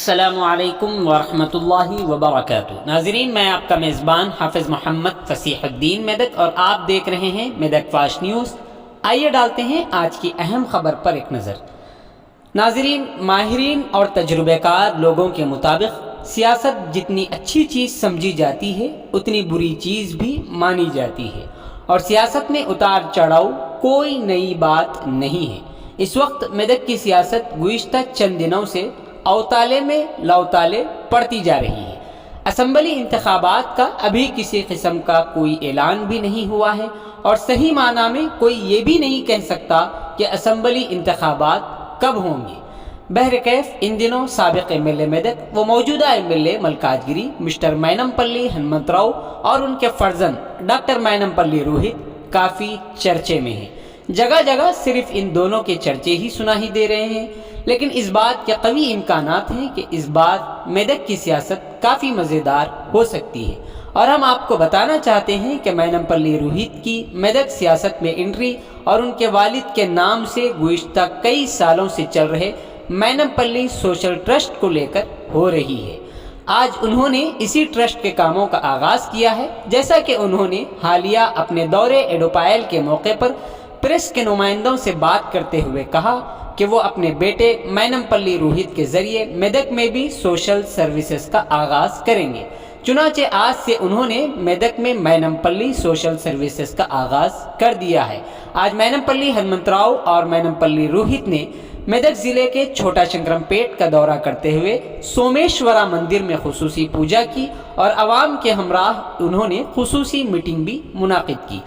अस्सलामुअलैकुम वरहमतुल्लाहि वबरकातुहू। नाज़रीन, मैं आपका मेज़बान हाफिज़ मोहम्मद फ़सीहुद्दीन मेदक और आप देख रहे हैं मेदक फास्ट न्यूज़। आइए डालते हैं आज की अहम खबर पर एक नज़र। नाज़रीन, माहिरीन और तजुर्बेकार लोगों के मुताबिक सियासत जितनी अच्छी चीज़ समझी जाती है उतनी बुरी चीज़ भी मानी जाती है, और सियासत में उतार चढ़ाव कोई नई बात नहीं है। इस वक्त मेदक की सियासत गुज़िश्ता चंद दिनों से अवताले में लवताले पड़ती जा रही है। असम्बली इंतखाबात का अभी किसी किस्म का कोई ऐलान भी नहीं हुआ है, और सही माना में कोई ये भी नहीं कह सकता कि असम्बली इंतखाबात कब होंगे। बहरकैफ इन दिनों साबिक एमएलए मेदक व मौजूदा एमएलए मलकाजगिरी मिस्टर मैनमपल्ली हनुमंतराव और उनके फर्जंद डॉक्टर मैनमपल्ली रोहित काफ़ी चर्चे में हैं। जगह जगह सिर्फ इन दोनों के चर्चे ही सुनाई दे रहे हैं, लेकिन इस बात के कवी इम्कानात हैं कि इस बार मेदक की सियासत काफ़ी मज़ेदार हो सकती है। और हम आपको बताना चाहते हैं कि मैनमपल्ली रोहित की मेदक सियासत में एंट्री और उनके वालिद के नाम से गुज़िश्ता कई सालों से चल रहे मैनमपल्ली सोशल ट्रस्ट को लेकर हो रही है। आज उन्होंने इसी ट्रस्ट के कामों का आगाज़ किया है। जैसा कि उन्होंने हालिया अपने दौरे एडोपाइल के मौके पर प्रेस के नुमाइंदों से बात करते हुए कहा कि वो अपने बेटे मैनमपल्ली रोहित के ज़रिए मेदक में भी सोशल सर्विसेज का आगाज़ करेंगे। चुनांचे आज से उन्होंने मेदक में मैनमपल्ली सोशल सर्विसेज का आगाज़ कर दिया है। आज मैनमपल्ली हनुमंतराव और मैनमपल्ली रोहित ने मेदक ज़िले के छोटा शंकरमपेट का दौरा करते हुए सोमेश्वरा मंदिर में खुसूसी पूजा की और आवाम के हमराह उन्होंने खुसूसी मीटिंग भी मुनाकिद की।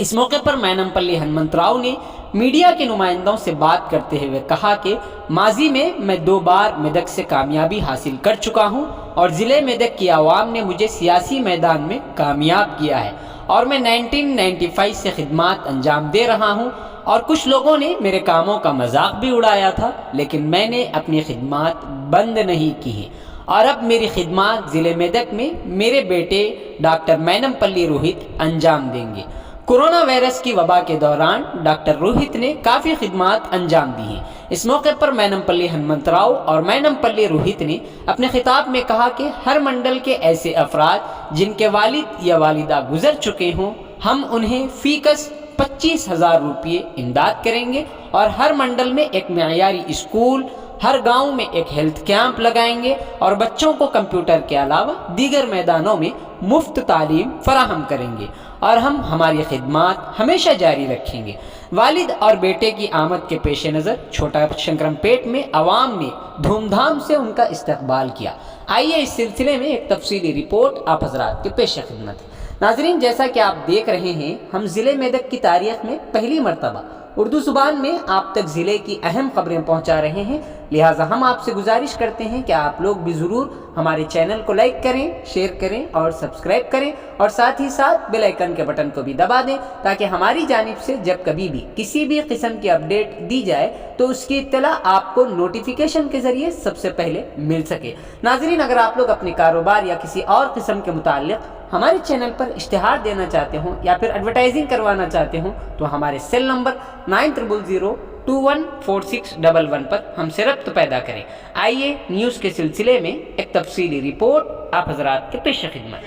इस मौके पर मैनमपल्ली हनुमंतराव ने मीडिया के नुमाइंदों से बात करते हुए कहा कि माजी में मैं 2 बार मेदक से कामयाबी हासिल कर चुका हूं, और ज़िले मेदक की आवाम ने मुझे सियासी मैदान में कामयाब किया है, और मैं 1995 से खिदमात अंजाम दे रहा हूं। और कुछ लोगों ने मेरे कामों का मजाक भी उड़ाया था, लेकिन मैंने अपनी खिदमात बंद नहीं की हैं, और अब मेरी खिदमात ज़िले मेदक में मेरे बेटे डॉक्टर मैनमपल्ली रोहित अंजाम देंगे। कोरोना वायरस की वबा के दौरान डॉक्टर रोहित ने काफ़ी खिदमात अंजाम दी हैं। इस मौके पर मैनमपल्ली हनुमंतराव और मैनमपल्ली रोहित ने अपने खिताब में कहा कि हर मंडल के ऐसे अफराद जिनके वालिद या वालिदा गुजर चुके हों, हम उन्हें फ़ीकस 25,000 रुपये इमदाद करेंगे, और हर मंडल में एक मयारी स्कूल, हर गांव में एक हेल्थ कैंप लगाएंगे, और बच्चों को कंप्यूटर के अलावा दीगर मैदानों में मुफ्त तालीम फराहम करेंगे, और हम हमारी खिदमात हमेशा जारी रखेंगे। वालिद और बेटे की आमद के पेश नज़र छोटा शंकरमपेट में अवाम ने धूमधाम से उनका इस्तकबाल किया। आइए इस सिलसिले में एक तफसीली रिपोर्ट आप हजरात के पेश खिदमत है। नाजरीन, जैसा कि आप देख रहे हैं, हम ज़िले मेदक की तारीख़ में पहली मरतबा उर्दू ज़ुबान में आप तक ज़िले की अहम खबरें पहुंचा रहे हैं। लिहाजा हम आपसे गुजारिश करते हैं कि आप लोग भी ज़रूर हमारे चैनल को लाइक करें, शेयर करें और सब्सक्राइब करें, और साथ ही साथ बेल आइकन के बटन को भी दबा दें, ताकि हमारी जानिब से जब कभी भी किसी भी किस्म की अपडेट दी जाए तो उसकी इत्तला आपको नोटिफिकेशन के ज़रिए सबसे पहले मिल सके। नाज़रीन, अगर आप लोग अपने कारोबार या किसी और किस्म के मुताल्लिक़ हमारे चैनल पर इश्तिहार देना चाहते हों या फिर एडवर्टाइजिंग करवाना चाहते हों, तो हमारे सेल नंबर 9000214611 पर हमसे रब्त पैदा करें। आइए न्यूज़ के सिलसिले में एक तफसीली रिपोर्ट आप हजरात के पेश खिदमत।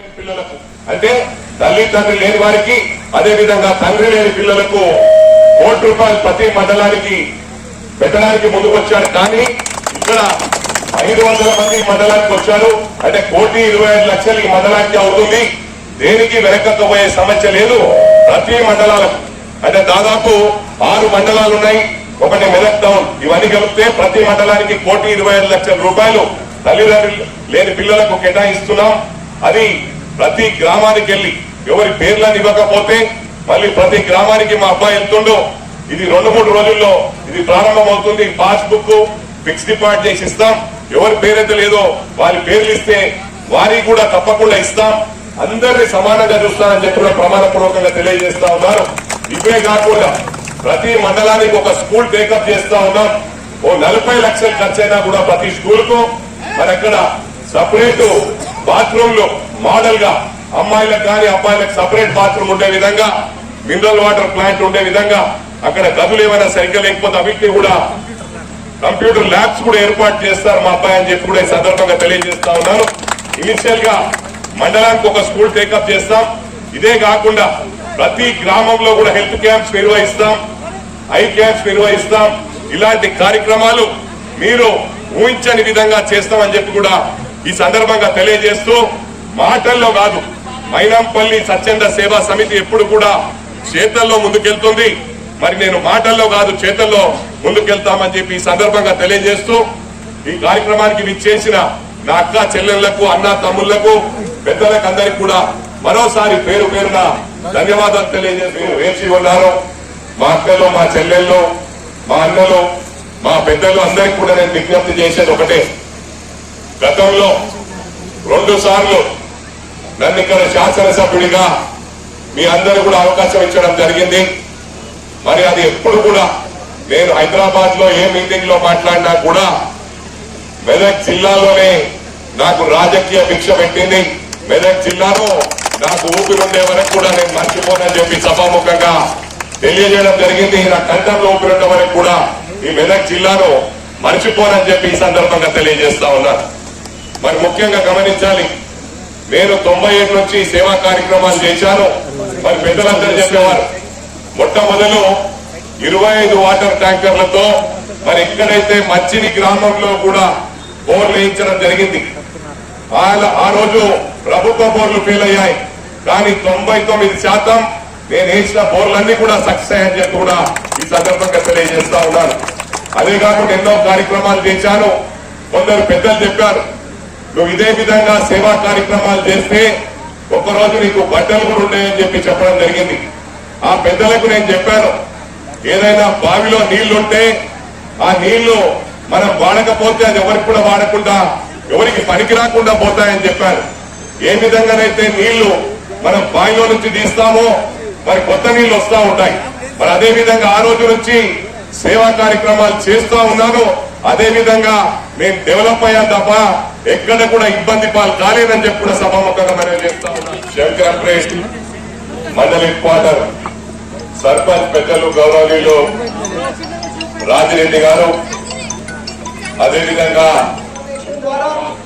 అంటే తల్లిదండ్రులు లేని వారికి అదే విధంగా తండ్రి లేని పిల్లలకు ₹1 ప్రతి మండలానికి పెట్టడానికి ముందుకు వచ్చారు. కానీ ఇక్కడ 500 మంది మండలానికి వచ్చారు. అంటే 1,25,00,000 ఈ మండలానికి అవుతుంది. దేనికి వెనకకపోయే సమస్య లేదు. ప్రతి మండలాలకు అంటే దాదాపు 6 మండలాలు ఉన్నాయి. ఒకటి మెదక్ టౌన్. ఇవన్నీ కలిపితే ప్రతి మండలానికి ₹1,25,00,000 తల్లిదండ్రులు లేని పిల్లలకు కేటాయిస్తున్నాం. అది ప్రతి గ్రామానికి వెళ్ళి ఎవరి పేర్లను ఇవ్వకపోతే మళ్ళీ ప్రతి గ్రామానికి మా అబ్బాయి వెళ్తుండో ఇది 2-3 రోజుల్లో ఇది ప్రారంభమవుతుంది. పాస్బుక్ ఫిక్స్ డిపాజిట్ చేసి ఇస్తాం. ఎవరి పేరైతే లేదో వారి పేర్లు ఇస్తే వారికి కూడా తప్పకుండా ఇస్తాం. అందరినీ సమానంగా చూస్తానని చెప్పి ప్రమాణపూర్వకంగా తెలియజేస్తా ఉన్నారు. ఇవే కాకుండా ప్రతి మండలానికి ఒక స్కూల్ టేకప్ చేస్తా ఉన్నాం. ఓ 40 లక్షలు ఖర్చైనా కూడా ప్రతి స్కూల్ కు మరి అక్కడ సపరేట్ బాత్రూమ్లు మోడల్ గా అమ్మాయిలకు కానీ అబ్బాయిలకు సపరేట్ బాత్రూమ్ ఉండే విధంగా, మినరల్ వాటర్ ప్లాంట్ ఉండే విధంగా, అక్కడ గదులు ఏమైనా సరిగ్గా లేకపోతే అవిటిని కూడా కంప్యూటర్ ల్యాబ్స్ కూడా ఏర్పాటు చేస్తారు మా అబ్బాయి అని చెప్పి కూడా ఈ సందర్భంగా తెలియజేస్తా ఉన్నాను. ఇనిషియల్ గా మండలానికి ఒక స్కూల్ టేకప్ చేస్తాం. ఇదే కాకుండా ప్రతి గ్రామంలో కూడా హెల్త్ క్యాంప్స్ నిర్వహిస్తాం, ఐ క్యాంప్స్ నిర్వహిస్తాం. ఇలాంటి కార్యక్రమాలు మీరు ఊహించని విధంగా చేస్తామని చెప్పి కూడా ఈ సందర్భంగా తెలియజేస్తూ, మాటల్లో కాదు మైనంపల్లి స్వచ్ఛంద సేవా సమితి ఎప్పుడు కూడా చేతల్లో ముందుకెళ్తుంది. మరి నేను మాటల్లో కాదు చేతల్లో ముందుకెళ్తామని చెప్పి ఈ సందర్భంగా తెలియజేస్తూ, ఈ కార్యక్రమానికి విచ్చేసిన నా అక్క చెల్లెళ్లకు, అన్న తమ్ముళ్లకు, పెద్దలకు అందరికి కూడా మరోసారి పేరు పేరున ధన్యవాదాలు తెలియజేస్తూ వేచి ఉన్నారు. మా అక్కలు, మా చెల్లెళ్ళు, మా అన్నలు, మా పెద్దలు అందరికి కూడా నేను విజ్ఞప్తి చేసేది ఒకటే. గతంలో 2 సార్లు నన్ను ఇక్కడ శాసనసభ్యుడిగా మీ అందరూ కూడా అవకాశం ఇచ్చడం జరిగింది. మరి అది ఎప్పుడు కూడా నేను హైదరాబాద్ లో ఏ మీటింగ్ లో మాట్లాడినా కూడా మెదక్ జిల్లాలోనే నాకు రాజకీయ భిక్ష పెట్టింది. మెదక్ జిల్లాలో నాకు ఊపిరుండే వరకు కూడా నేను మర్చిపోనని చెప్పి సభాముఖంగా తెలియజేయడం జరిగింది. నా కంఠంలో ఊపిరుండే వరకు కూడా ఈ మెదక్ జిల్లాను మర్చిపోనని చెప్పి ఈ సందర్భంగా తెలియజేస్తా ఉన్నాను. మరి ముఖ్యంగా గమనించాలి, నేను 97 నుంచి సేవా కార్యక్రమాలు చేశాను. మరి పెద్దలందరూ చెప్పేవారు మొట్టమొదలు 25 వాటర్ ట్యాంకర్లతో మరి ఎక్కడైతే మచ్చిని గ్రామంలో కూడా బోర్లు వేయించడం జరిగింది. ఆ రోజు ప్రభుత్వ బోర్లు ఫెయిల్ అయ్యాయి, కానీ 99% నేను వేసిన బోర్లన్నీ కూడా సక్సెస్ అయ్యాయని చెప్పి కూడా ఈ సందర్భంగా తెలియజేస్తా ఉన్నాను. అదే కాకుండా ఎన్నో కార్యక్రమాలు చేశాను. కొందరు పెద్దలు చెప్పారు, నువ్వు ఇదే విధంగా సేవా కార్యక్రమాలు చేస్తే ఒక్కరోజు నీకు బట్టలు కూడా ఉన్నాయని చెప్పి చెప్పడం జరిగింది. ఆ పెద్దలకు నేను చెప్పాను, ఏదైనా బావిలో నీళ్లుంటే ఆ నీళ్లు మనం వాడకపోతే అది ఎవరికి కూడా వాడకుండా ఎవరికి పనికి రాకుండా పోతాయని చెప్పారు. ఏ విధంగానైతే నీళ్లు మనం బావిలో నుంచి తీస్తామో మరి కొత్త నీళ్లు వస్తా ఉంటాయి. మరి అదే విధంగా ఆ రోజు నుంచి సేవా కార్యక్రమాలు చేస్తా ఉన్నాను. అదే విధంగా నేను డెవలప్ అయ్యా తప్ప ఎక్కడ కూడా ఇబ్బంది పాలు కాలేదని చెప్పి కూడా సభాముఖంగా మనం చేస్తా ఉన్నాను. శంకరపేట్ మండల్ హెడ్ క్వార్టర్ సర్పంచ్ పెద్దలు గౌరవనీయులు రాజిరెడ్డి గారు, అదేవిధంగా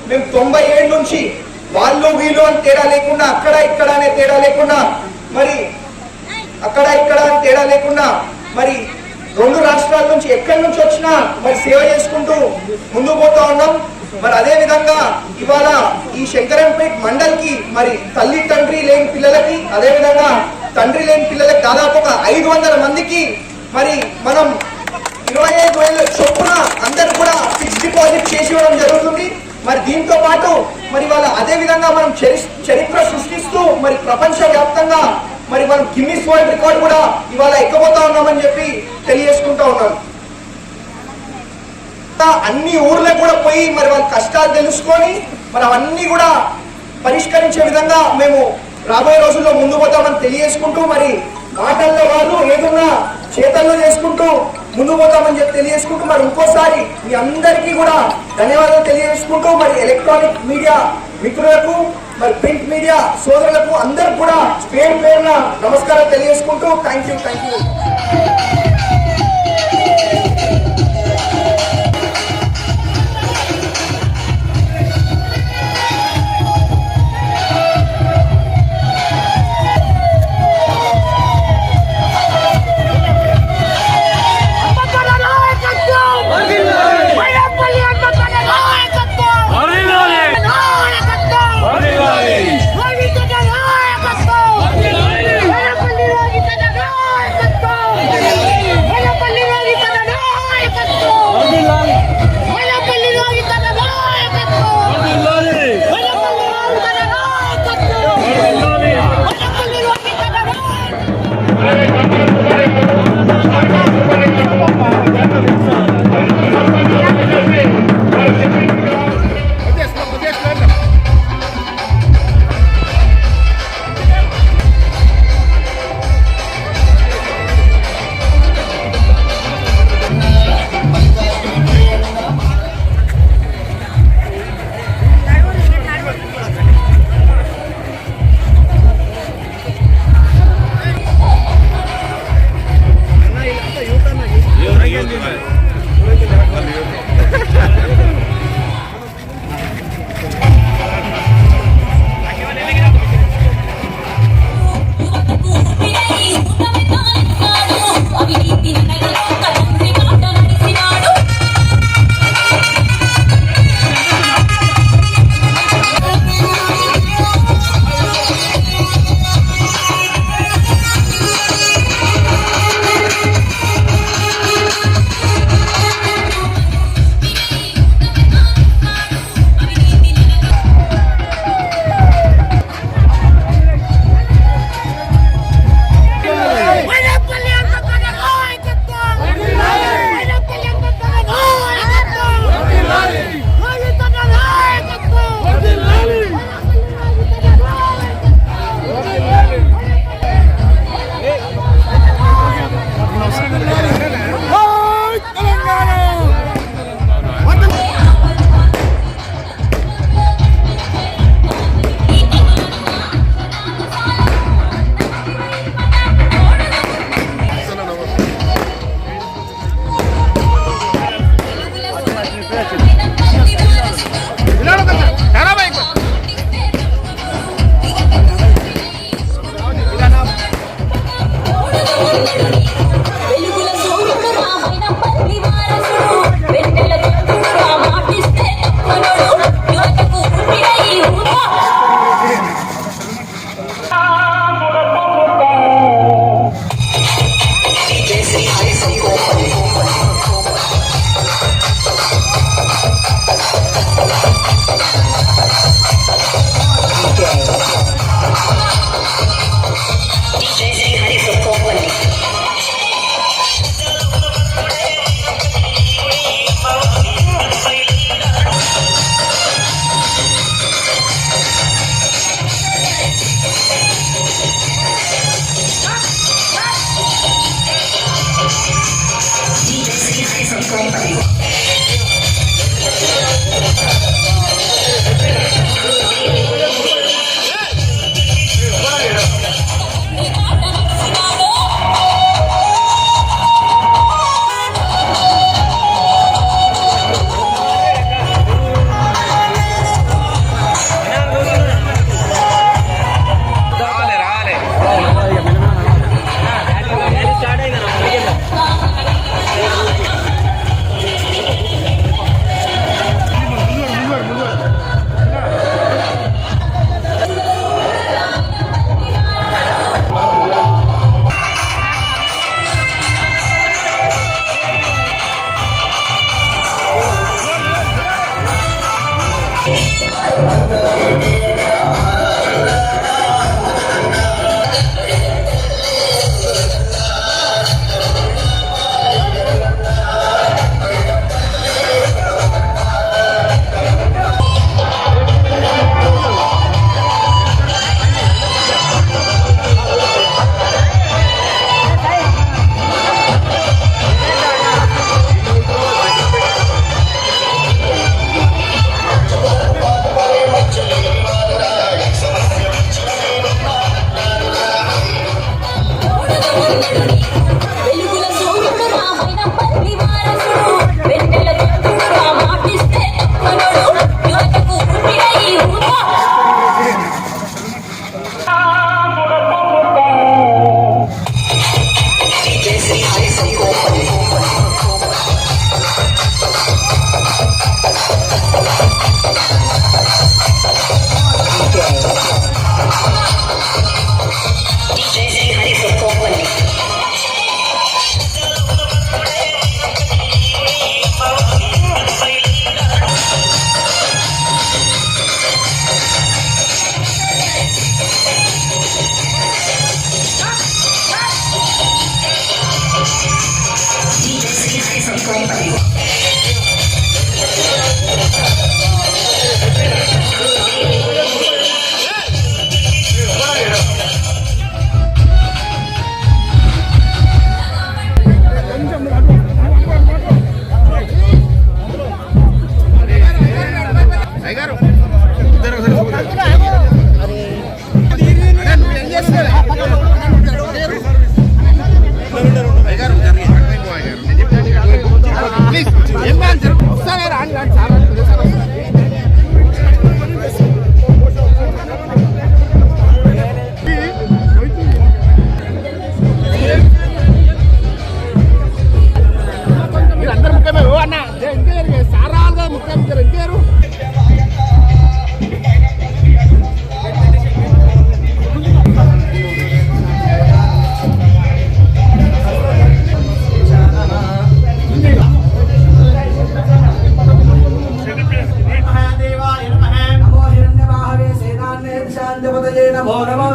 మేము 97 నుంచి వాళ్ళు వీళ్ళు అని తేడా లేకుండా, అక్కడ ఇక్కడ అనే తేడా లేకుండా, మరి అక్కడ ఇక్కడ అని తేడా లేకుండా, మరి 2 రాష్ట్రాల నుంచి ఎక్కడి నుంచి వచ్చినా మరి సేవ చేసుకుంటూ ముందుకు పోతా ఉన్నాం. మరి అదే విధంగా ఇవాళ ఈ శంకరంపేట్ మండల్ కి మరి తల్లి తండ్రి లేని పిల్లలకి, అదే విధంగా తండ్రి లేని పిల్లలకి దాదాపు ఒక 500 మందికి మరి మనం 25,000 చొప్పున అందరు కూడా ఫిక్స్డ్ డిపాజిట్ చేసి ఇవ్వడం జరుగుతుంది. మరి దీంతో పాటు మరి వాళ్ళ అదే విధంగా మనం చరిత్ర సృష్టిస్తూ మరి ప్రపంచ వ్యాప్తంగా మరి మనం గిన్నిస్ వరల్డ్ రికార్డ్ కూడా ఇవాళ ఎక్కబోతా ఉన్నామని చెప్పి తెలియజేసుకుంటా ఉన్నాను. అన్ని ఊర్లకు కూడా పోయి మరి వాళ్ళ కష్టాలు తెలుసుకొని మరి అవన్నీ కూడా పరిష్కరించే విధంగా మేము రాబోయే రోజుల్లో ముందు పోతామని తెలియజేసుకుంటూ, మరి మాటల్లో వాళ్ళు ఏదన్నా చేతల్లో చేసుకుంటూ ముందు పోతామని చెప్పి తెలియజేసుకుంటూ, మరి ఇంకోసారి మీ అందరికీ కూడా ధన్యవాదాలు తెలియజేసుకుంటూ, మరి ఎలక్ట్రానిక్ మీడియా మిత్రులకు, మరి ప్రింట్ మీడియా సోదరులకు అందరికి కూడా పేరు పేరున నమస్కారం తెలియజేసుకుంటూ థ్యాంక్ యూ.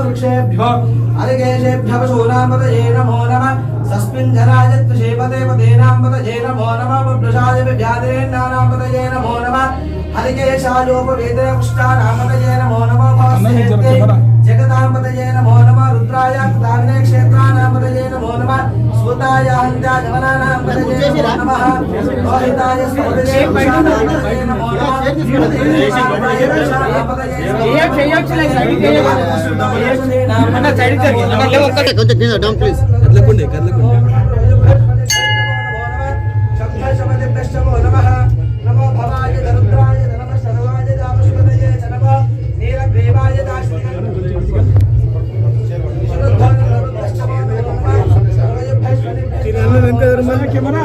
वृक्षेभ्यो अर्गेशेभ्यः पशूनांपतये नमो नमः सस्मिञ्जरायत्वशेपते पतेनांपतये नमो नमः वृषाय व्याधिरेन्नानांपतये नमो नमः हरिकेशायोपवेदे पुष्टानांपतये नमो नमः भास्येते जगदांपतये नमो नमः रुद्राय दाविने क्षेत्रानांपतये नमो नमः सुताय हन्त्याय जगनानांपतये नमो नमः लोहिताय स्वपतये पुष्टानांपतये नमो नमः కెమెరా